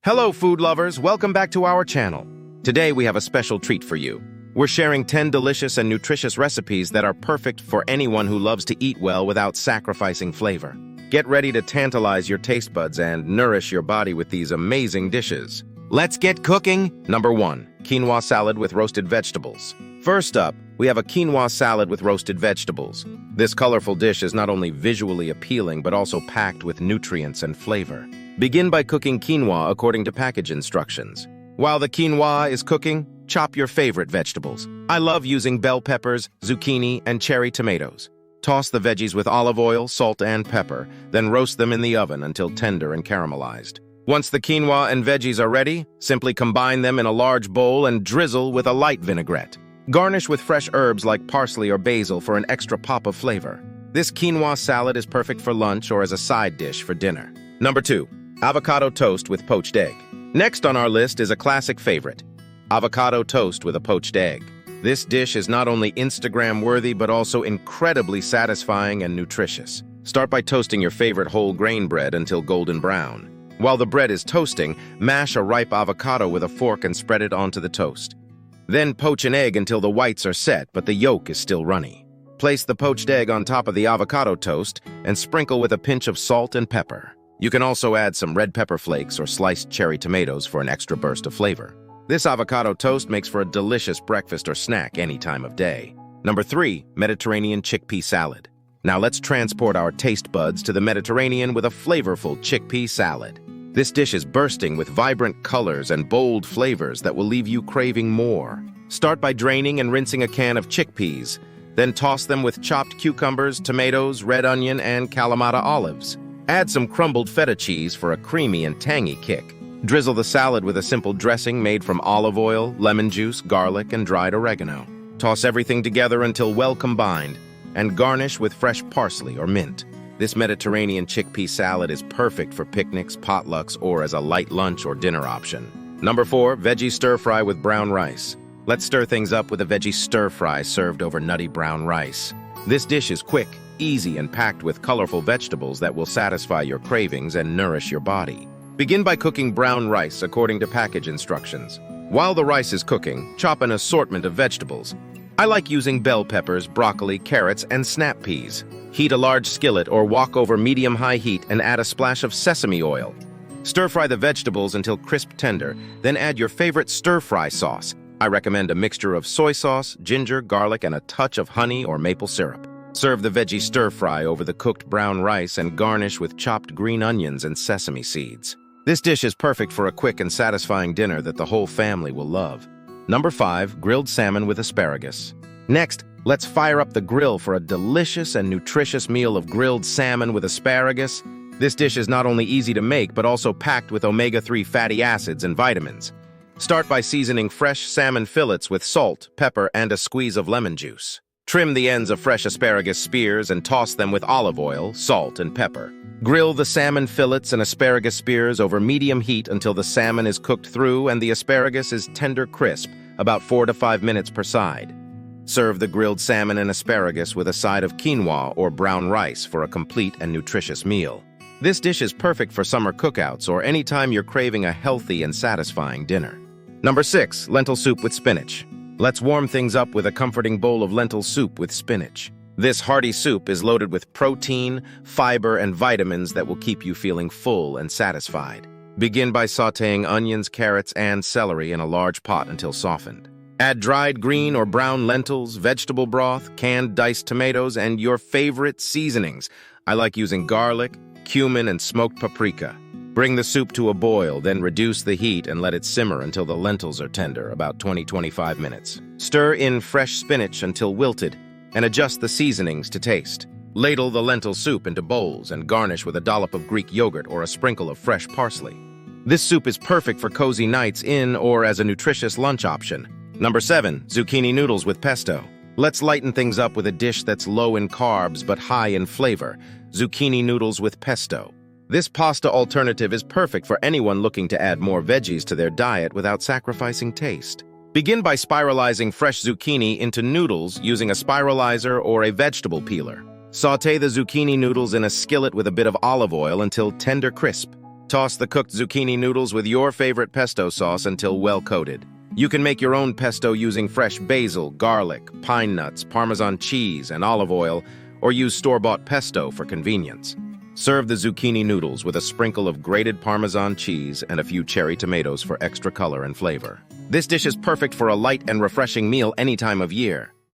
Hello, food lovers. Welcome back to our channel. Today, we have a special treat for you. We're sharing 10 delicious and nutritious recipes that are perfect for anyone who loves to eat well without sacrificing flavor. Get ready to tantalize your taste buds and nourish your body with these amazing dishes. Let's get cooking! Number 1. Quinoa salad with roasted vegetables. First up, we have a quinoa salad with roasted vegetables. This colorful dish is not only visually appealing, but also packed with nutrients and flavor. Begin by cooking quinoa according to package instructions. While the quinoa is cooking, chop your favorite vegetables. I love using bell peppers, zucchini, and cherry tomatoes. Toss the veggies with olive oil, salt, and pepper, then roast them in the oven until tender and caramelized. Once the quinoa and veggies are ready, simply combine them in a large bowl and drizzle with a light vinaigrette. Garnish with fresh herbs like parsley or basil for an extra pop of flavor. This quinoa salad is perfect for lunch or as a side dish for dinner. Number 2. Avocado toast with poached egg. Next on our list is a classic favorite, avocado toast with a poached egg. This dish is not only Instagram-worthy but also incredibly satisfying and nutritious. Start by toasting your favorite whole grain bread until golden brown. While the bread is toasting, mash a ripe avocado with a fork and spread it onto the toast. Then poach an egg until the whites are set but the yolk is still runny. Place the poached egg on top of the avocado toast and sprinkle with a pinch of salt and pepper. You can also add some red pepper flakes or sliced cherry tomatoes for an extra burst of flavor. This avocado toast makes for a delicious breakfast or snack any time of day. Number 3. Mediterranean chickpea salad. Now let's transport our taste buds to the Mediterranean with a flavorful chickpea salad. This dish is bursting with vibrant colors and bold flavors that will leave you craving more. Start by draining and rinsing a can of chickpeas, then toss them with chopped cucumbers, tomatoes, red onion, and Kalamata olives. Add some crumbled feta cheese for a creamy and tangy kick. Drizzle the salad with a simple dressing made from olive oil, lemon juice, garlic, and dried oregano. Toss everything together until well combined, and garnish with fresh parsley or mint. This Mediterranean chickpea salad is perfect for picnics, potlucks, or as a light lunch or dinner option. Number 4. Veggie stir-fry with brown rice. Let's stir things up with a veggie stir-fry served over nutty brown rice. This dish is quick, easy, and packed with colorful vegetables that will satisfy your cravings and nourish your body. Begin by cooking brown rice according to package instructions. While the rice is cooking, chop an assortment of vegetables. I like using bell peppers, broccoli, carrots, and snap peas. Heat a large skillet or wok over medium-high heat and add a splash of sesame oil. Stir-fry the vegetables until crisp tender, then add your favorite stir-fry sauce. I recommend a mixture of soy sauce, ginger, garlic, and a touch of honey or maple syrup. Serve the veggie stir-fry over the cooked brown rice and garnish with chopped green onions and sesame seeds. This dish is perfect for a quick and satisfying dinner that the whole family will love. Number 5. Grilled salmon with asparagus. Next, let's fire up the grill for a delicious and nutritious meal of grilled salmon with asparagus. This dish is not only easy to make, but also packed with omega-3 fatty acids and vitamins. Start by seasoning fresh salmon fillets with salt, pepper, and a squeeze of lemon juice. Trim the ends of fresh asparagus spears and toss them with olive oil, salt, and pepper. Grill the salmon fillets and asparagus spears over medium heat until the salmon is cooked through and the asparagus is tender crisp, about 4 to 5 minutes per side. Serve the grilled salmon and asparagus with a side of quinoa or brown rice for a complete and nutritious meal. This dish is perfect for summer cookouts or anytime you're craving a healthy and satisfying dinner. Number 6. Lentil soup with spinach. Let's warm things up with a comforting bowl of lentil soup with spinach. This hearty soup is loaded with protein, fiber, and vitamins that will keep you feeling full and satisfied. Begin by sautéing onions, carrots, and celery in a large pot until softened. Add dried green or brown lentils, vegetable broth, canned diced tomatoes, and your favorite seasonings. I like using garlic, cumin, and smoked paprika. Bring the soup to a boil, then reduce the heat and let it simmer until the lentils are tender, about 20-25 minutes. Stir in fresh spinach until wilted, and adjust the seasonings to taste. Ladle the lentil soup into bowls and garnish with a dollop of Greek yogurt or a sprinkle of fresh parsley. This soup is perfect for cozy nights in or as a nutritious lunch option. Number 7. Zucchini noodles with pesto. Let's lighten things up with a dish that's low in carbs but high in flavor, zucchini noodles with pesto. This pasta alternative is perfect for anyone looking to add more veggies to their diet without sacrificing taste. Begin by spiralizing fresh zucchini into noodles using a spiralizer or a vegetable peeler. Sauté the zucchini noodles in a skillet with a bit of olive oil until tender crisp. Toss the cooked zucchini noodles with your favorite pesto sauce until well coated. You can make your own pesto using fresh basil, garlic, pine nuts, Parmesan cheese, and olive oil, or use store-bought pesto for convenience. Serve the zucchini noodles with a sprinkle of grated Parmesan cheese and a few cherry tomatoes for extra color and flavor. This dish is perfect for a light and refreshing meal any time of year.